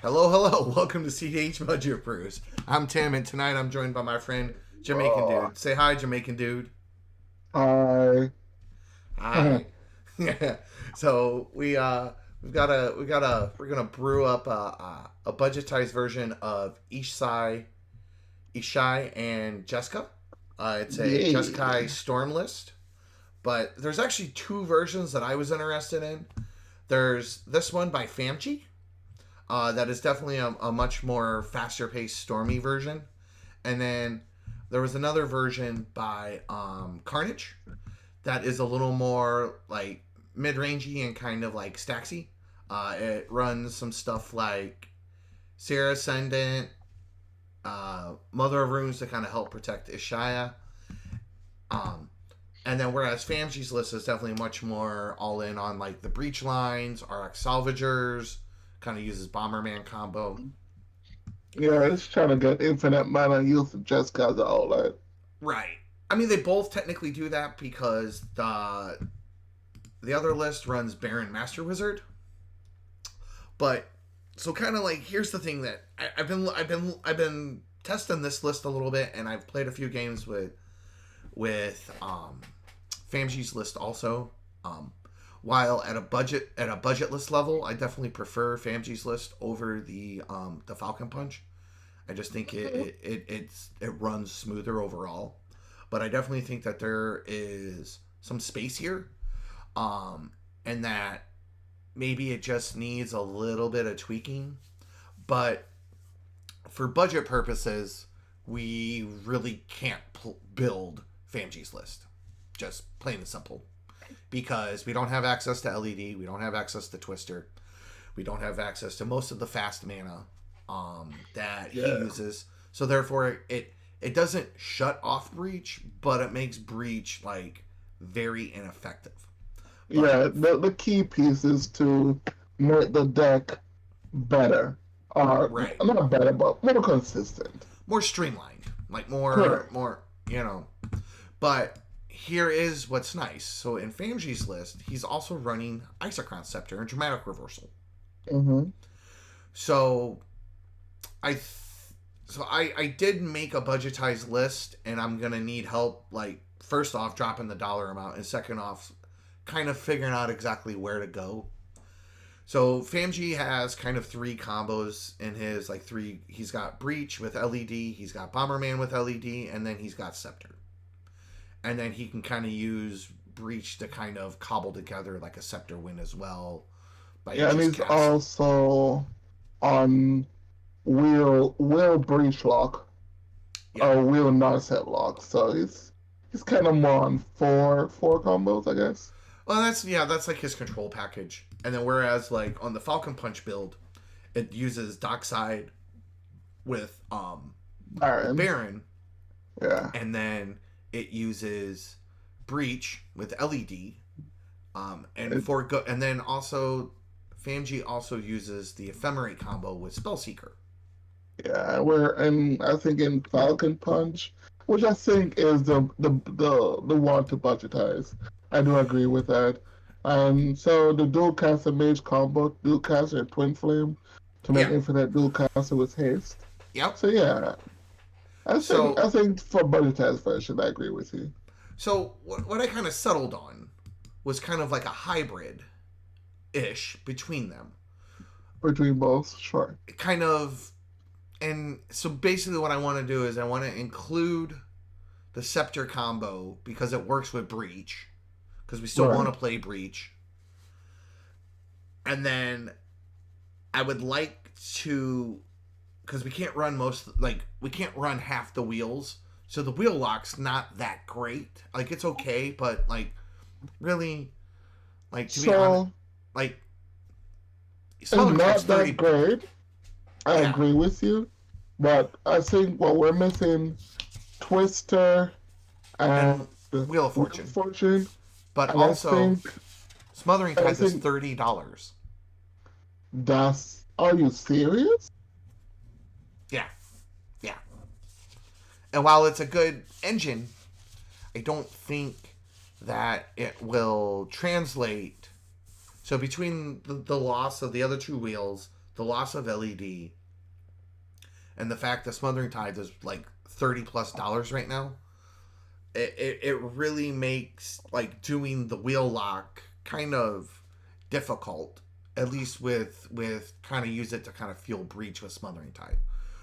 Hello, hello. Welcome to cEDH Budget Brews. I'm Tim, and tonight I'm joined by my friend Jamaican Dude. Say hi, Jamaican Dude. Hi. Hi. Yeah. So we're gonna brew up a budgetized version of Ishai and Jeska. It's a Yeah. Jeski Storm list, but there's actually two versions that I was interested in. There's this one by Famji. That is definitely a much more faster paced, stormy version. And then there was another version by Carnage that is a little more like mid rangey and kind of like Staxy. It runs some stuff like Sarah Ascendant, Mother of Runes to kind of help protect Ishaya. Um, and then whereas Famji's list is definitely much more all in on like the breach lines, RX salvagers, kind of uses Bomberman combo. Yeah, it's trying to get infinite mana use just because of all that. Right. I mean, they both technically do that because the other list runs Baron Master Wizard. But so kind of like here's the thing that I've been testing this list a little bit, and I've played a few games with Famji's list also. While at a budget list level, I definitely prefer Famji's list over the Falcon Punch. I just think it runs smoother overall. But I definitely think that there is some space here, and that maybe it just needs a little bit of tweaking. But for budget purposes, we really can't build Famji's list. Just plain and simple. Because we don't have access to LED, we don't have access to Twister, we don't have access to most of the fast mana that he uses. So therefore, it doesn't shut off Breach, but it makes Breach like very ineffective. But Yeah, the key piece is to make the deck better. right, Not better, but more consistent. more streamlined, like Correct. more But here is what's nice. So in Famji's list, he's also running Isochron Scepter and Dramatic Reversal. Mm-hmm. So I th- I did make a budgetized list, and I'm gonna need help. Like first off, dropping the dollar amount, and second off, kind of figuring out exactly where to go. So Famji has kind of three combos in his like three. He's got Breach with LED, he's got Bomberman with LED, and then he's got Scepter. And then he can kind of use Breach to kind of cobble together like a Scepter win as well by Yeah, and just he's cast. also on Will Breach Lock Yep. or Will Narset Lock, so he's kind of more on four combos, I guess. Well, that's like his control package. And then whereas like on the Falcon Punch build, it uses Dockside with Baron. Baron, Yeah. and then it uses Breach with LED, and then also Famji also uses the Ephemerate combo with Spellseeker. Yeah, and I think in Falcon Punch, which I think is the one to budgetize. I do agree with that. And so the dual caster mage combo, dual caster and twin flame to make Yeah. infinite dual caster with haste. Yep. So yeah, I think So I think for budgetized version, I agree with you. what I kind of settled on was kind of like a hybrid ish between them. Between both, sure. Kind of, and so basically what I want to do is I want to include the Scepter combo because it works with Breach, because we still Right. want to play Breach. And then I would like to, because we can't run half the wheels, so the wheel lock's not that great. Like it's okay, but like really, like to be honest, So like it's Smothering Type's not that 30. great. I Yeah, agree with you, but I think what we're missing, Twister and and Wheel of Wheel of Fortune, Fortune, but and also Smothering I Type is think $30. that's. Are you serious? Yeah, yeah. And while it's a good engine, I don't think that it will translate. So between the loss of the other two wheels, the loss of LED, and the fact that Smothering Tithe is like $30+ right now, it really makes like doing the wheel lock kind of difficult. At least with kind of use it to kind of fuel breach with Smothering Tithe.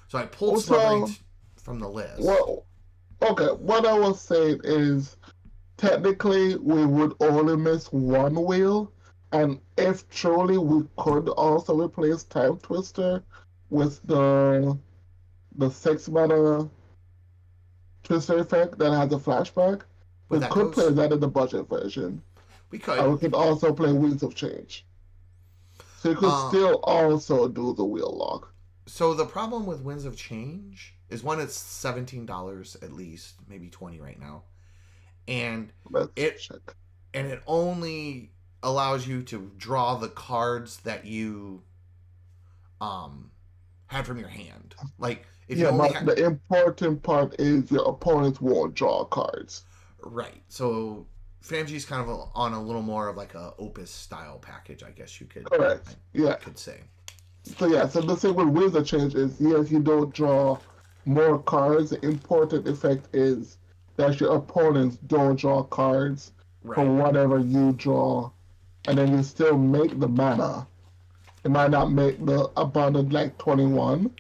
So I pulled Smothering from the list. Well, okay. What I was saying is, technically, we would only miss one wheel, and if truly we could also replace Time Twister with the 6-mana Twister effect that has a flashback, we could play that in the budget version. We could. And we could also play Winds of Change. So you could still also do the wheel lock. So the problem with Winds of Change is, one, it's $17 at least, maybe $20 right now, and it only allows you to draw the cards that you had from your hand. Like if you only the important part is your opponents won't draw cards. Right. So Famji's kind of on a little more of like a Opus style package, I guess you could. Correct. I could say. So so the thing with Winds of Change is, yes, you don't draw more cards. The important effect is that your opponents don't draw cards from whatever you draw, and then you still make the mana. You might not make the abundant like 21,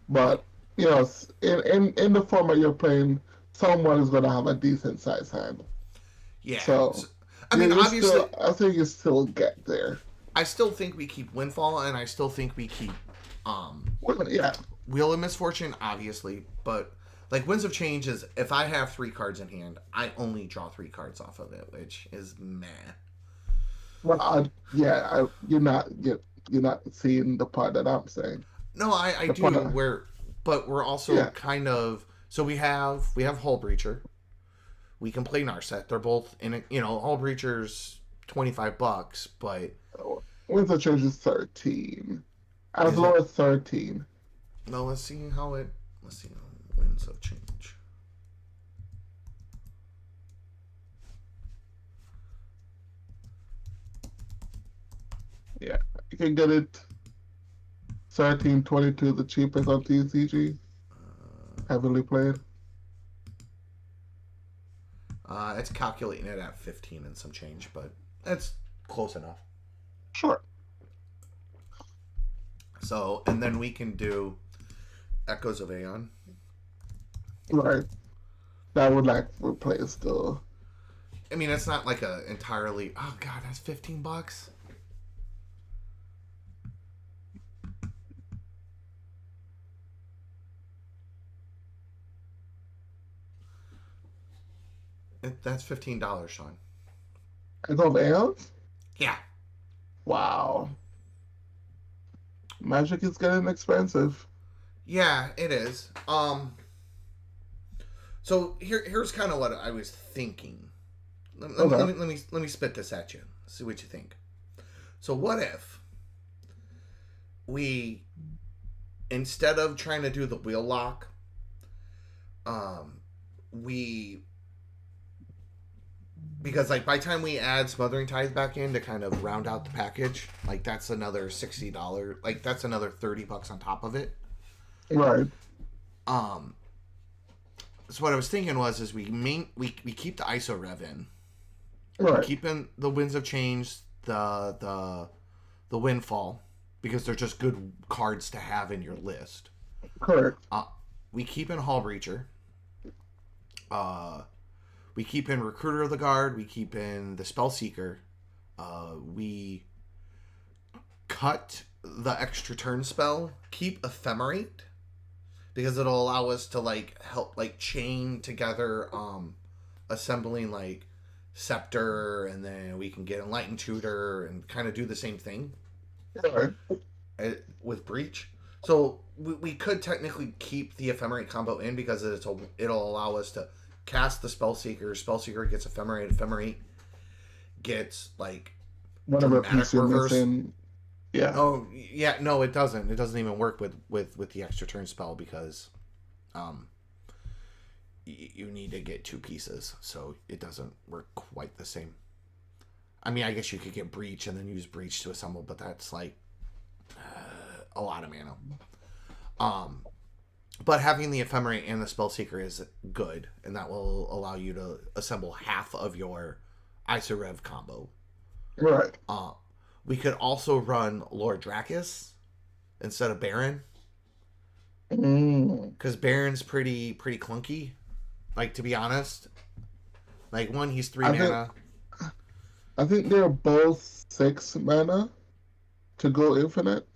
but in the format you're playing, someone is going to have a decent size hand. Yeah. So I mean, obviously, I think you still get there. I still think we keep Windfall, and I still think we keep Wheel of Misfortune, obviously, but like Winds of Change is, if I have 3 cards in hand, I only draw 3 cards off of it, which is meh. Well, you're not seeing the part that I'm saying. No, I do. But we're also kind of, so we have Hull Breacher. We can play Narset. They're both in it. Hull Breacher's $25, but Winds of Change is 13. As low as 13. No, let's see Winds of Change. Yeah, you can get it 13.22, the cheapest on cEDH. Heavily played. It's calculating it at 15 and some change, but it's close enough. Sure. So, and then we can do Echoes of Aeon. Right. That would replace the... I mean, it's not like a entirely... Oh, God, that's $15? That's $15, Sean. Echoes of Aeon? Yeah. Wow. Magic is getting expensive. Yeah, it is. So here's kind of what I was thinking. Let me spit this at you. See what you think. So what if we, instead of trying to do the wheel lock, because like by the time we add Smothering Tithe back in to kind of round out the package, like that's another $60, like that's another $30 on top of it. Right. So what I was thinking is we keep the ISO rev in. Right. We keep in the Winds of Change, the Windfall, because they're just good cards to have in your list. Correct. We keep in Hull Breacher. We keep in Recruiter of the Guard. We keep in the Spellseeker. We cut the extra turn spell. Keep Ephemerate, because it'll allow us to help chain together, assembling Scepter, and then we can get Enlightened Tutor and kind of do the same thing. Right. With Breach. So we could technically keep the Ephemerate combo in, because it'll allow us to cast the Spellseeker. Spellseeker gets Ephemerate. Ephemerate gets whatever dramatic reverse. Yeah. Oh yeah, no, it doesn't. It doesn't even work with the extra turn spell, because you need to get 2 pieces, so it doesn't work quite the same. I mean, I guess you could get Breach and then use Breach to assemble, but that's a lot of mana. But having the Ephemerate and the Spellseeker is good, and that will allow you to assemble half of your Isorev combo. Right. We could also run Lord Drakis instead of Baron. Because Baron's pretty clunky. Like, to be honest. Like, one, he's 3 mana. I think they're both 6 mana to go infinite.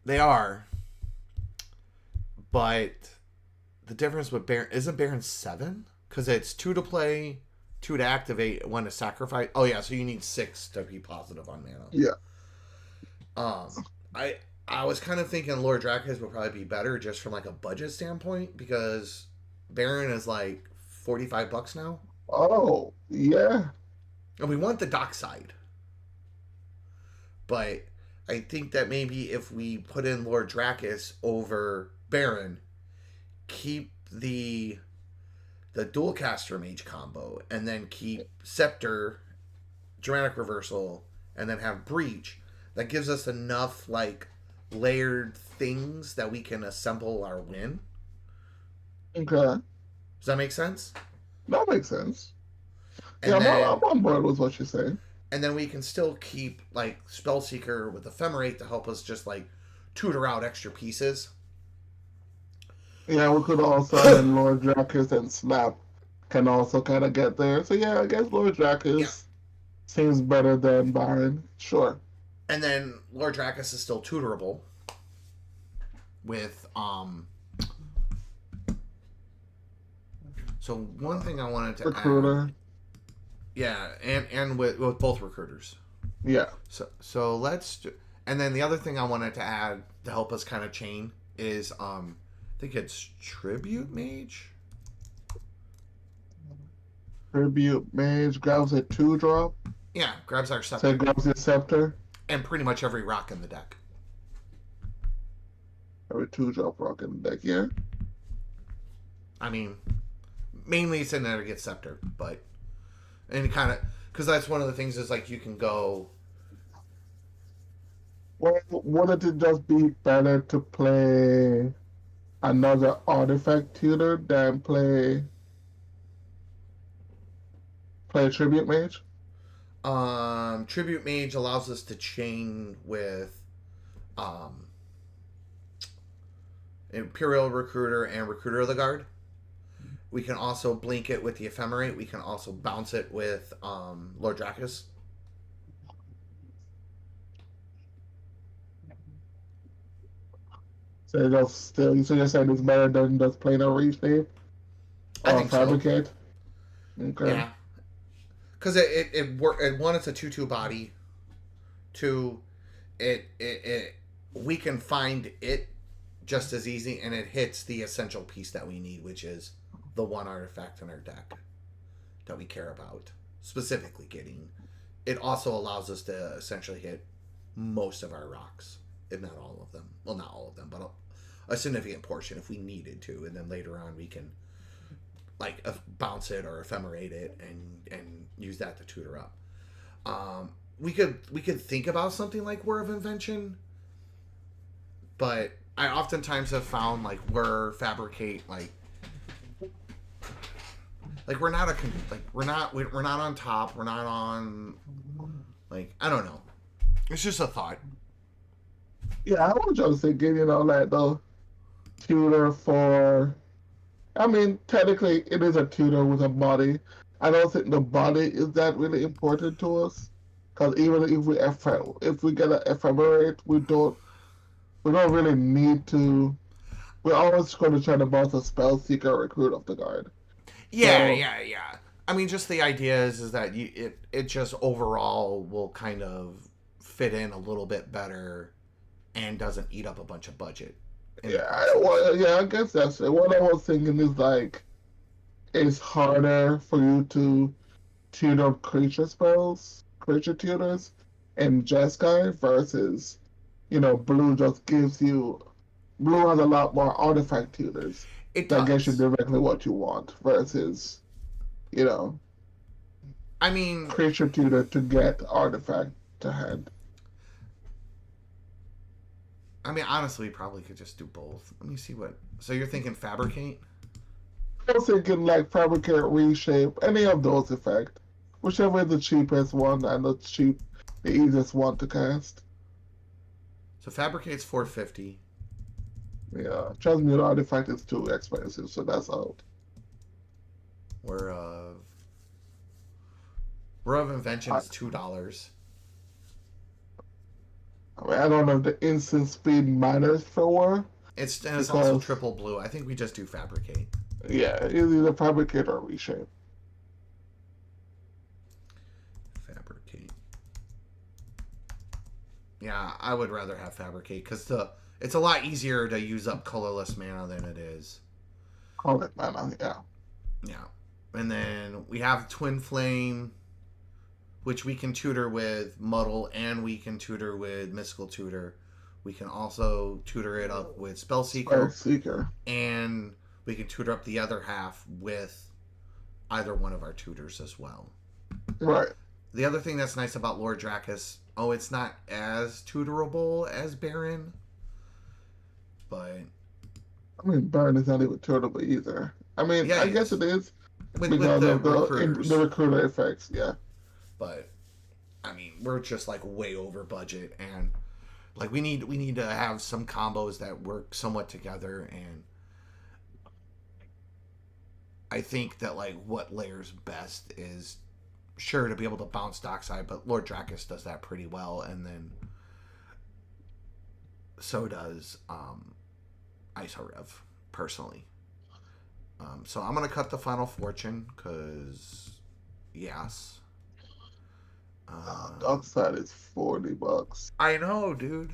They are. But the difference with Baron... Isn't Baron 7? Because it's 2 to play, 2 to activate, 1 to sacrifice. Oh, yeah, so you need 6 to be positive on mana. Yeah. I was kind of thinking Lord Drakis would probably be better just from, like, a budget standpoint, because Baron is, like, $45 now. Oh, yeah. And we want the dockside. But I think that maybe if we put in Lord Drakis over Baron, keep the Dualcaster Mage combo, and then keep Scepter, Dramatic Reversal, and then have Breach, that gives us enough, like, layered things that we can assemble our win. Okay. Does that make sense? That makes sense. And I'm on board with what you're saying. And then we can still keep, like, Spellseeker with Ephemerate to help us just, like, tutor out extra pieces. Yeah, we could also have Lord Drakis and Snap can also kind of get there. So yeah, I guess Lord Drakis seems better than Baron. Sure. And then Lord Drakis is still tutorable with so one thing I wanted to Recruiter. add, yeah, and with both recruiters. Yeah. So let's do, and then the other thing I wanted to add to help us kind of chain is I think it's Tribute Mage. Tribute Mage grabs a 2-drop. Yeah, grabs our So Scepter. it grabs your Scepter. And pretty much every rock in the deck. Every 2-drop rock in the deck, yeah. I mean, mainly it's in there to get Scepter, but... And kind of... Because that's one of the things is, like, you can go... Well, wouldn't it just be better to play another artifact tutor than play Tribute Mage? Tribute Mage allows us to chain with Imperial Recruiter and Recruiter of the Guard. We can also blink it with the Ephemerate. We can also bounce it with Lord Drakis. So you're saying it's better than just playing a reshape I or think fabricate? So. Okay. Yeah. Because it one, it's a 2/2 body. 2, we can find it just as easy, and it hits the essential piece that we need, which is the one artifact in our deck that we care about, specifically getting. It also allows us to essentially hit most of our rocks, if not all of them. Well, not all of them, but a significant portion if we needed to, and then later on we can like bounce it or ephemerate it and use that to tutor up. We could think about something like Whir of Invention, but I oftentimes have found like Whir, Fabricate, like we're not on top, we're not on, like, I don't know. It's just a thought. Yeah, I was just thinking, like the tutor for. I mean, technically, it is a tutor with a body. I don't think the body is that really important to us, because even if we get an ephemerate, we don't really need to. We're always going to try to bounce a spell seeker recruit off the guard. Yeah. I mean, just the idea is that it just overall will kind of fit in a little bit better, and doesn't eat up a bunch of budget. I guess that's it. What I was thinking is like, it's harder for you to tutor creature tutors, and Jeskai versus, Blue just gives you. Blue has a lot more artifact tutors. That gets you directly what you want versus, I mean, creature tutor to get artifact to hand. I mean, honestly, we probably could just do both. Let me see what. So you're thinking fabricate? I was thinking like fabricate, reshape, any of those effects. Whichever is the cheapest one and the easiest one to cast. So fabricate's 450. Yeah, transmute artifact is too expensive, so that's out. We're Row of Invention I, is $2. I mean, I don't know if the instant speed matters for war It's also because triple blue. I think we just do fabricate. yeah, it's either fabricate or reshape. Fabricate. Yeah, I would rather have fabricate because it's a lot easier to use up colorless mana than it is. Call it mana, yeah. Yeah, and then we have Twin Flame, which we can tutor with Muddle, and we can tutor with Mystical Tutor. We can also tutor it up with Spellseeker. Spellseeker. And we can tutor up the other half with either one of our tutors as well. Right. The other thing that's nice about Lord Drakus, it's not as tutorable as Baron, but... I mean, Baron is not even tutorable either. I mean, yeah, I guess it is with because the of recruiters. the recruiter effects, yeah. But, I mean, we're just, like, way over budget, and, like, we need to have some combos that work somewhat together, and I think that, like, what layers best is, sure, to be able to bounce Dockside, but Lord Drakus does that pretty well, and then so does Isarev, personally. So I'm going to cut the Final Fortune, because, yes. Dockside is $40. I know, dude.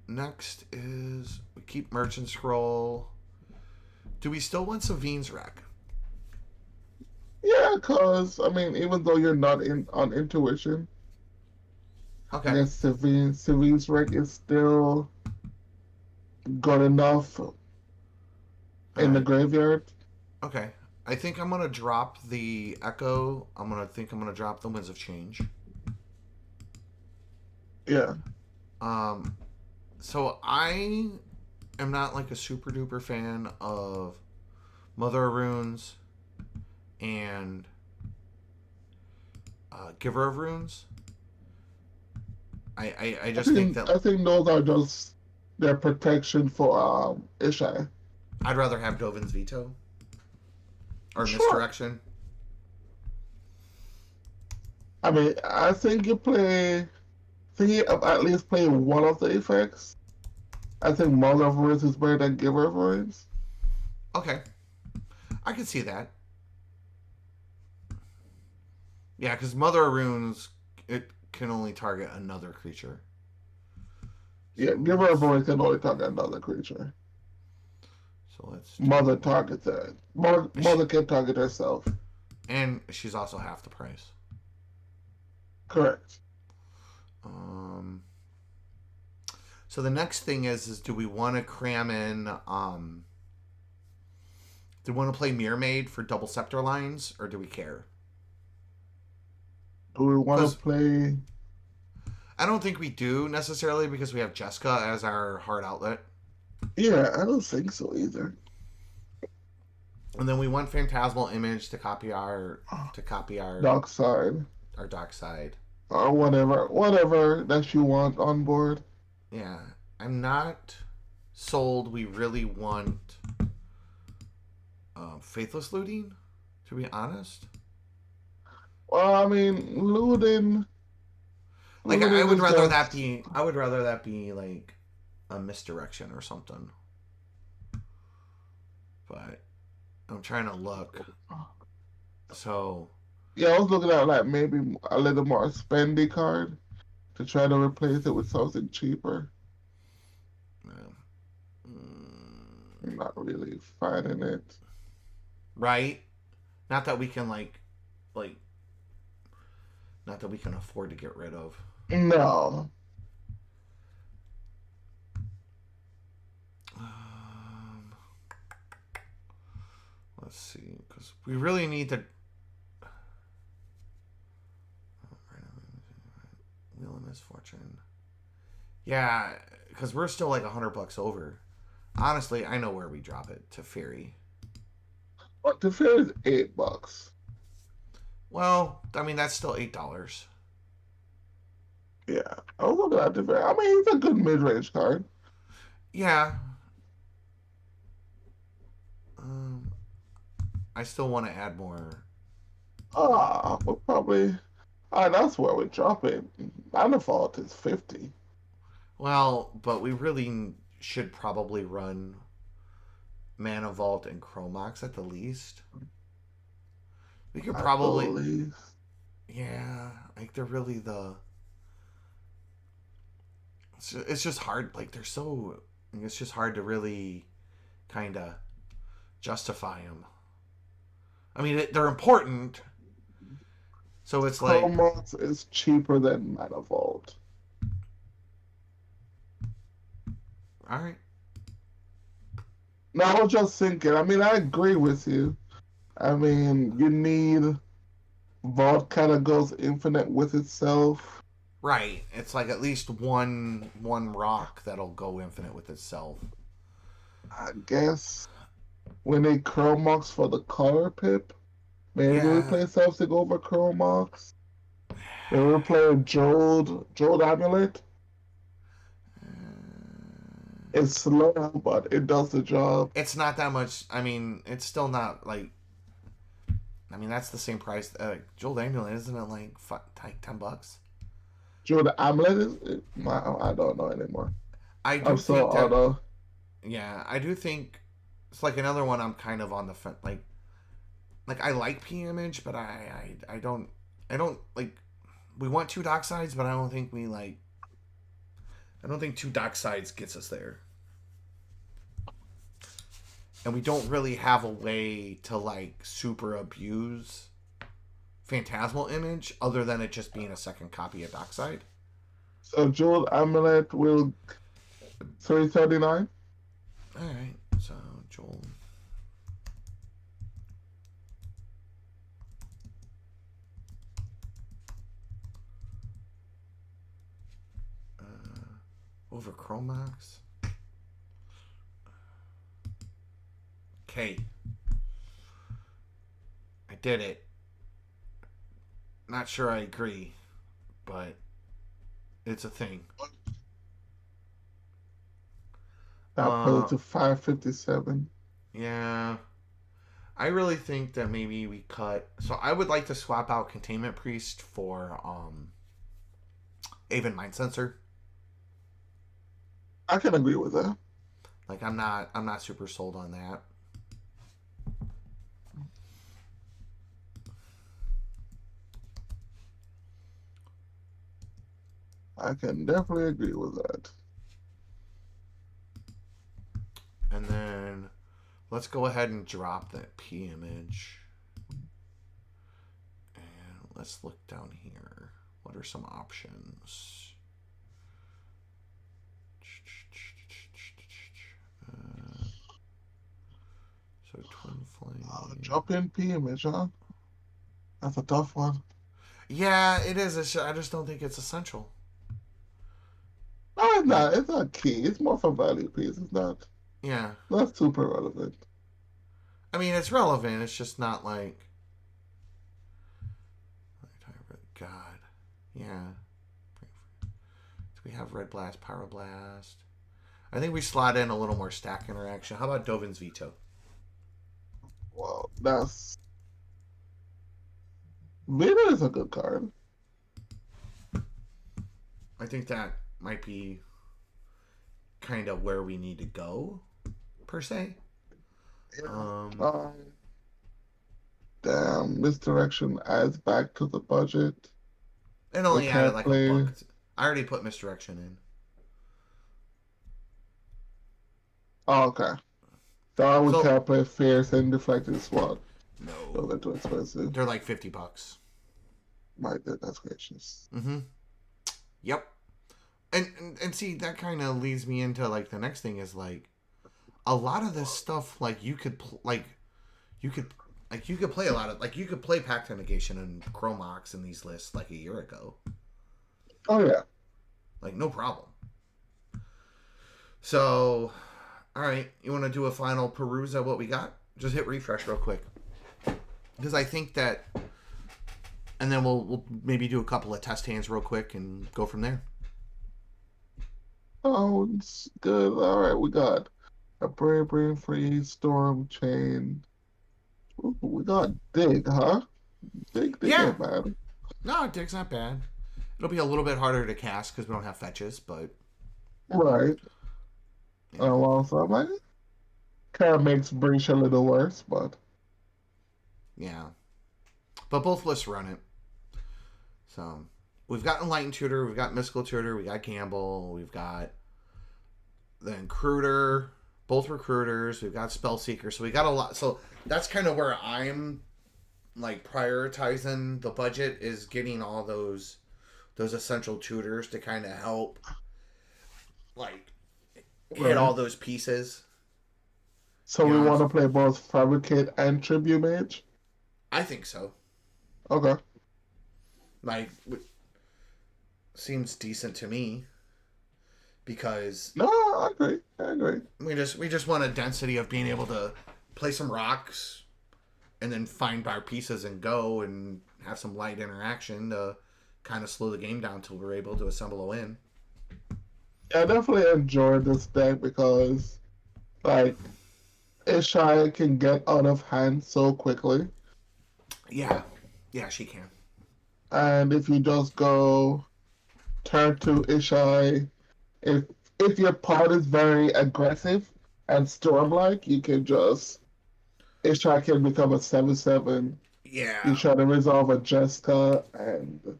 Next is, we keep Merchant Scroll. Do we still want Savine's Wreck? Yeah, because, I mean, even though you're not on intuition, Okay. I guess Savine's Wreck is still good enough in the graveyard. Okay. I think I'm going to drop the Echo. I'm going to drop the Winds of Change. Yeah. So I am not like a super duper fan of Mother of Runes and Giver of Runes. I just think that I think those are just their protection for Ishai. I'd rather have Dovin's Veto or Sure. Misdirection. I mean, I think you at least play one of the effects. I think Mother of Runes is better than Giver of Runes. Okay. I can see that. Yeah, because Mother of Runes, it can only target another creature. Yeah, Giver of Runes can only target another creature. So let's... Mother targets it. Mother can target herself. And she's also half the price. Correct. So the next thing is do we want to cram in... do we want to play Mirror Maid for double Scepter lines, or do we care? Do we want to play... I don't think we do, necessarily, because we have Jeska as our hard outlet. Yeah, I don't think so either. And then we want Phantasmal Image to copy our Dark Side. Our Dark Side. Or whatever that you want on board. Yeah. I'm not sold we really want Faithless Looting, to be honest. Well, I mean, looting... Like, I would rather that be like a Misdirection or something. But I'm trying to look. So yeah, I was looking at like maybe a little more spendy card to try to replace it with something cheaper. I'm not really finding it. Right? Not that we can not that we can afford to get rid of. No. Let's see, because we really need to. Wheel of Misfortune. Yeah, because we're still like $100 over. Honestly, I know where we drop it to Fairy. But the fare is $8. Well, I mean that's still $8. Yeah, I was looking at the fare. I mean, it's a good mid-range card. Yeah. Um, I still want to add more. We'll probably. That's where we drop it. Manifold is 50. Well, but we really should probably run Mana Vault and Chromox at the least. We could I probably, believe. yeah, like they're really the. It's just hard. Like they're so. It's just hard to really, kind of, justify them. I mean, they're important. So it's like, Chromox is cheaper than Manifold. all right, Now, I was just thinking, I mean, I agree with you. I mean, you need Vault kind of goes infinite with itself. right. It's like at least one rock that'll go infinite with itself. I guess when they Chromox for the color pip, maybe we Yeah, play something over Chromox. Maybe we play Jold Amulet. It's slow, but it does the job. it's not that much. I mean, it's still not like. I mean, that's the same price. Joel Daniel, isn't it like $10? Jold Amulet I don't know anymore. I I'm do so think that. auto. Yeah, I do think it's like another one. I'm kind of on the fence. Like I like P image, but I don't like. We want two dock sides, but I don't think we like. I don't think two dock sides gets us there. And we don't really have a way to like super abuse Phantasmal Image other than it just being a second copy of Dockside. So Jold Amulet will 339. All right, so Joel. Over Chromax. Okay. I did it. Not sure I agree, but it's a thing. That put it to 557. Yeah. I really think that maybe we cut. So I would like to swap out Containment Priest for Aven Mind Sensor. I can agree with that. Like I'm not super sold on that. I can definitely agree with that. And then let's go ahead and drop that P image. And let's look down here. What are some options? So Twin Flame. Drop in P image, huh? That's a tough one. Yeah, it is. I just don't think it's essential. No, it's Like, not. It's not key. It's more for value piece. It's yeah. not super relevant. I mean, it's relevant. It's just not like. God. Yeah. Do we have Red Blast, Pyroblast? I think we slot in a little more stack interaction. How about Dovin's Veto? Well, that's. Vita is a good card. I think that might be kind of where we need to go, per se. Damn, misdirection adds back to the budget. It only We added can't like play. $1. I already put Misdirection in. Oh, okay. So we So can't play Fierce and Deflected SWAT. Those no, are too expensive. they're like $50. My goodness gracious. Mm-hmm. Yep. And see, that kind of leads me into like the next thing is like a lot of this stuff like you could you could play a lot of like you could play Pact Negation and Chromox in these lists like a year ago. Oh yeah. Like no problem. So, all right, you want to do a final peruse of what we got? Just hit refresh real quick, because I think that, and then we'll maybe do a couple of test hands real quick and go from there. Oh, it's good. All right, we got a brain freeze, storm chain. Ooh, we got dig, huh? Dig Yeah, ain't bad. no, Dig's not bad. It'll be a little bit harder to cast because we don't have fetches, but Right. yeah, Well, so I'm like, kind of makes Breach a little worse, but yeah. But both lists run it. So we've got Enlightened Tutor, we've got Mystical Tutor, we got Gamble, we've got the Recruiter, both Recruiters, we've got Spellseeker. So we got a lot. So that's kind of where I'm like prioritizing the budget, is getting all those essential tutors to kind of help like hit right. all those pieces. So You we know, want to play both Fabricate and Tribute Mage? I think so. Okay. Like, seems decent to me because No, I agree. I agree. we just want a density of being able to play some rocks and then find our pieces and go and have some light interaction to kind of slow the game down till we're able to assemble a win. I definitely enjoyed this deck because, like, Ishai can get out of hand so quickly. Yeah, yeah, she can. And if you just go turn to Ishai, if if your part is very aggressive and storm-like, you can just Ishai can become a 7/7. You Yeah, try to resolve a Jeska and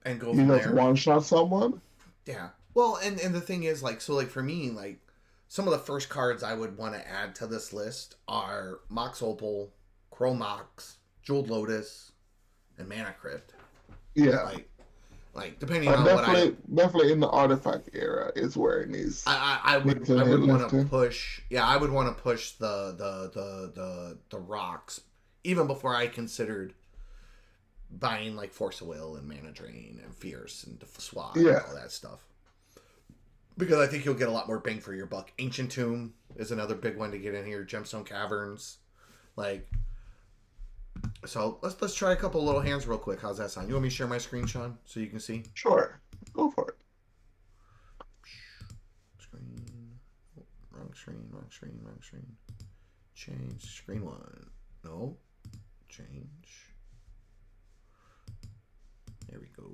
and go you from just there. one-shot someone. Yeah. Well, and the thing is, like, so, like, for me, like, some of the first cards I would want to add to this list are Mox Opal, Chrome Mox, Jeweled Lotus, and Mana Crypt. Yeah. Like depending on what Definitely in the artifact era is where it needs needs a I hit would want to lifting. push. Yeah, I would want to push the rocks even before I considered buying like Force of Will and Mana Drain and Fierce and SWAT and Yeah. all that stuff. Because I think you'll get a lot more bang for your buck. Ancient Tomb is another big one to get in here. Gemstone Caverns, like. So let's try a couple little hands real quick. How's that sound? You want me to share my screen, Sean, so you can see? Sure. Go for it. Screen. Oh, wrong screen. Wrong screen. Wrong screen. Change screen one. No. Change. There we go.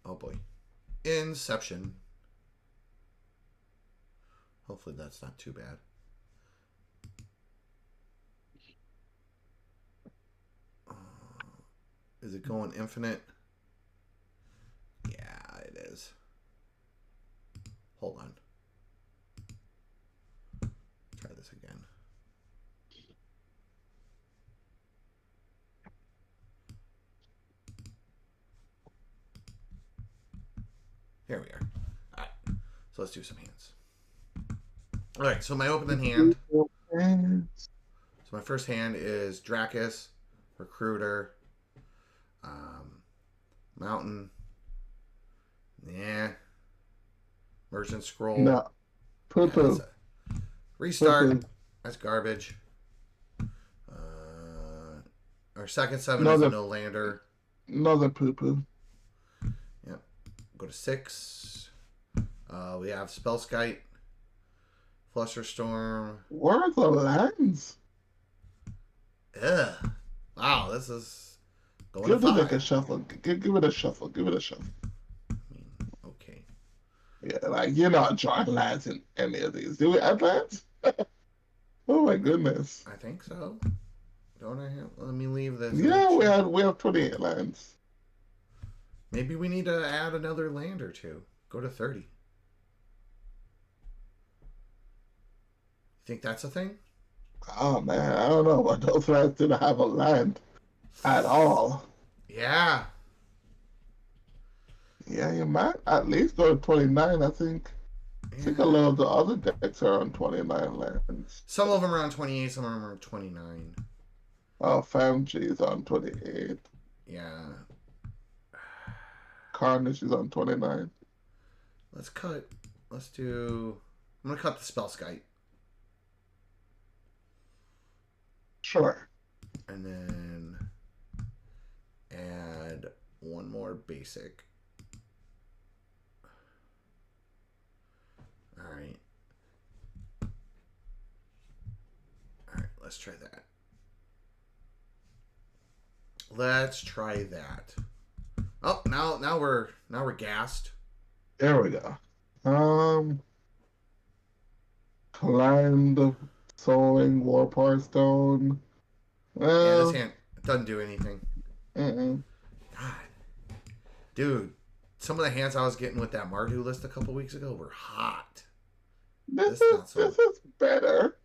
Oh boy. Inception. Hopefully that's not too bad. Is it going infinite? Yeah, it is. Hold on. Try this again. Here we are. All right. So let's do some hands. All right. So my opening hand. So my first hand is Dracus, Recruiter, Mountain. Yeah. Merchant Scroll. No. Poo poo. Restart. Poo-poo. That's garbage. Our second 7 is a Another no lander. another poo poo. Yep. Go to 6. We have Spellskite, Flusterstorm. Where are the lands? Ugh. Wow, this is going Give to the deck 5. a shuffle. Give it a shuffle. Give it a shuffle. I mean, okay. Yeah, like you're not drawing lands in any of these. Do we add lands? Oh my goodness. I think so. Don't I have? Let me leave this. Yeah, we have 28 lands. Maybe we need to add another land or two. Go to 30. Think that's a thing? Oh man, I don't know, but those lands didn't have a land at all. Yeah. Yeah, you might at least go to 29, I think. I think a lot of the other decks are on 29 lands. Some of them are on 28, some of them are on 29. Oh, Famji is on 28. Yeah. Carnage is on 29. let's cut. Let's do. I'm gonna cut the spell skite. Sure. And then add one more basic. All right. All right. Let's try that. Let's try that. Oh, now we're gassed. There we go. Climb the Soaring Warpar Stone. Yeah, this Well, hand doesn't do anything. mm-mm. God, dude, some of the hands I was getting with that Mardu list a couple weeks ago were hot. This is better.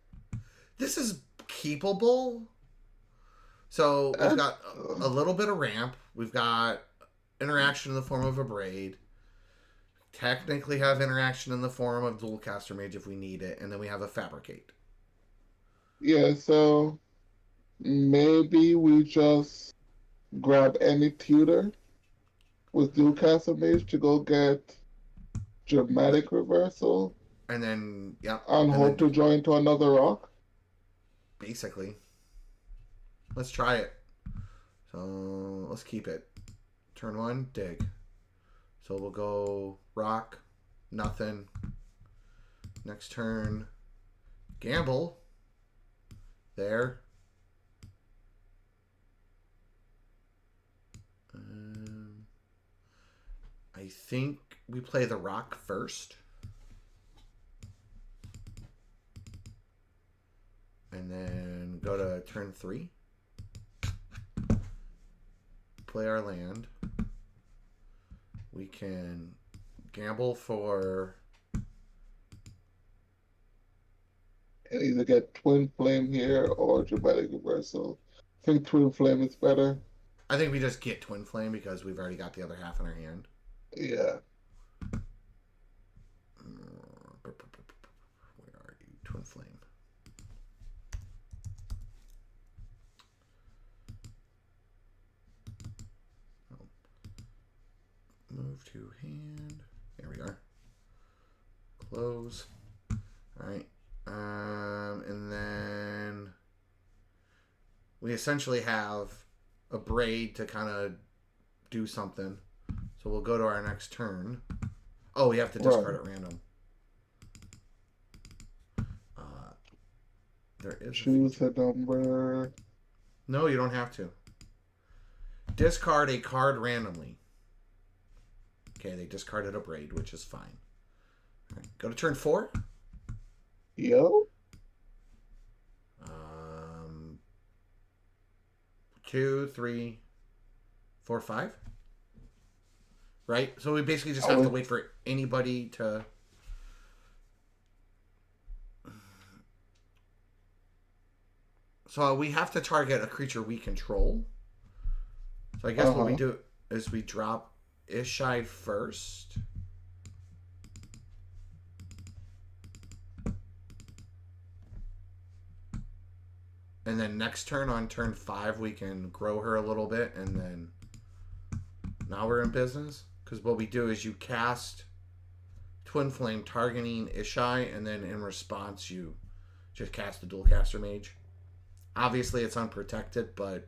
This is keepable. So we've got a little bit of ramp. We've got interaction in the form of a braid. Technically have interaction in the form of dual caster mage if we need it, and then we have a fabricate. Yeah, so maybe we just grab any tutor with dual caster mage to go get dramatic reversal And then and hope to join to another rock. Basically. Let's try it. So let's keep it. Turn 1, dig. So we'll go rock, nothing. Next turn, gamble. There. I think we play the rock first. And then go to turn 3. Play our land. We can gamble for... And either get Twin Flame here or dramatic reversal. I think Twin Flame is better. I think we just get Twin Flame because we've already got the other half in our hand. Yeah. Where are you? Twin Flame. Move to hand. There we are. Close. All right. And then we essentially have a braid to kind of do something. So we'll go to our next turn. Oh, we have to discard at random. There is Choose a number. No, you don't have to. Discard a card randomly. Okay, they discarded a braid, which is fine. All right, go to turn 4. Yo. 2, 3, 4, 5. Right? So we basically just have to wait for anybody to... So we have to target a creature we control. So I guess what we do is we drop Ishai first. And then next turn, on turn 5, we can grow her a little bit, and then now we're in business. Because what we do is you cast Twin Flame targeting Ishai, and then in response you just cast the Dual Caster Mage. Obviously it's unprotected, but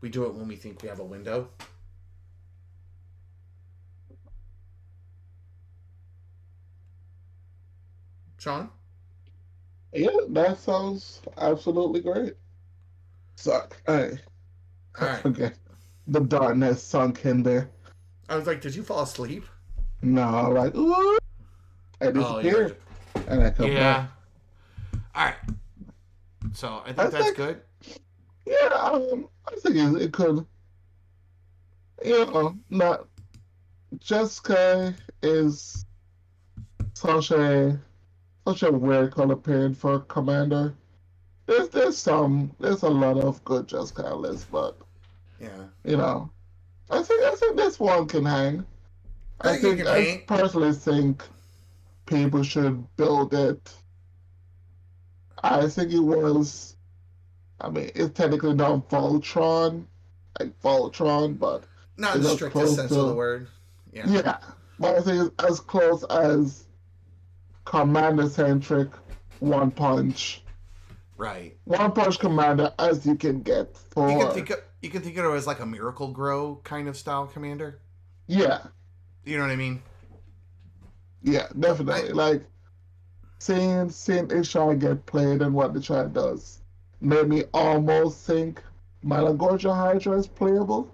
we do it when we think we have a window. Sean? Yeah, that sounds absolutely great. Suck. I forget. The darkness sunk in there. I was like, did you fall asleep? No, like, ooh. I disappeared. And I come back. All right. So I think that's good. Yeah, I think it could. Not. Jeska is such a weird color period for commander. There's a lot of good Jeska lists, but I think this one can hang. I personally think people should build it. I think it was. I mean, it's technically not Voltron, but not in the strictest sense of the word. Yeah. but I think it's as close as Commander centric One Punch. Right. One Punch Commander as you can get for. You can think of it as like a Miracle Grow kind of style commander. Yeah. You know what I mean? Yeah, definitely. Like seeing Ishai get played and what the child does made me almost think Malagorja Hydra is playable.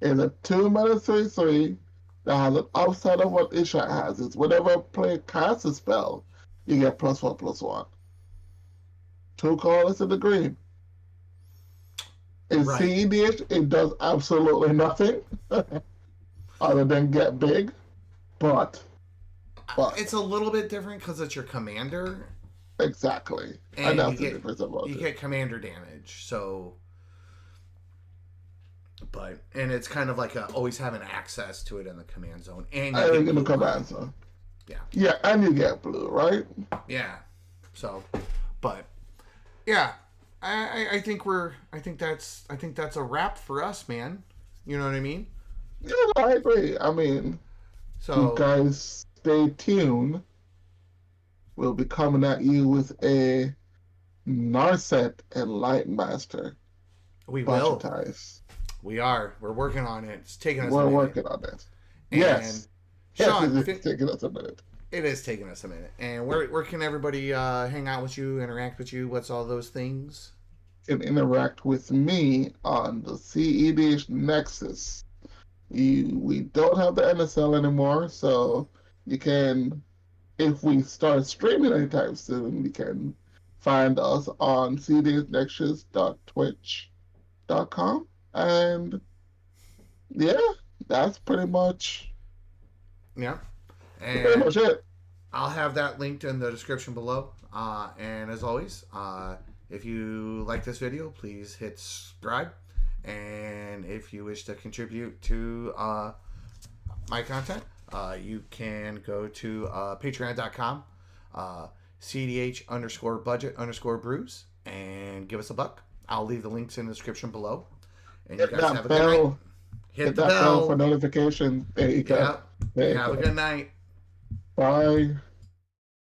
It's a 2-mana 3/3 that has an upside of what Ishai has. It's whenever a player casts a spell, you get +1/+1. 2 colors in the green. In Right. cEDH, it does absolutely nothing other than get big. But it's a little bit different because it's your commander. Exactly. And that's the difference about it. You get commander damage, so. And it's kind of like always having access to it in the command zone. And you get in the command zone. Yeah. Yeah, and you get blue, right? Yeah. So, but yeah, I think that's a wrap for us, man. You know what I mean? Yeah, I agree. I mean, so you guys stay tuned. We'll be coming at you with a Narset and Lightmaster. We will. We are. We're working on it. It's taking us a minute. We're working on it. And yes. Sean, it's taking us a minute. It is taking us a minute. And where can everybody hang out with you, interact with you? What's all those things? You can interact with me on the cEDH Nexus. We don't have the NSL anymore, so you can, if we start streaming anytime soon, you can find us on cEDHNexus.twitch.com. And yeah, that's pretty much and pretty much it. I'll have that linked in the description below. And as always, if you like this video, please hit subscribe. And if you wish to contribute to my content, you can go to patreon.com, cEDH_budget_brews, and give us a buck. I'll leave the links in the description below. And you guys have a good night. Hit the bell for notifications. There you go. Have a good night. Bye.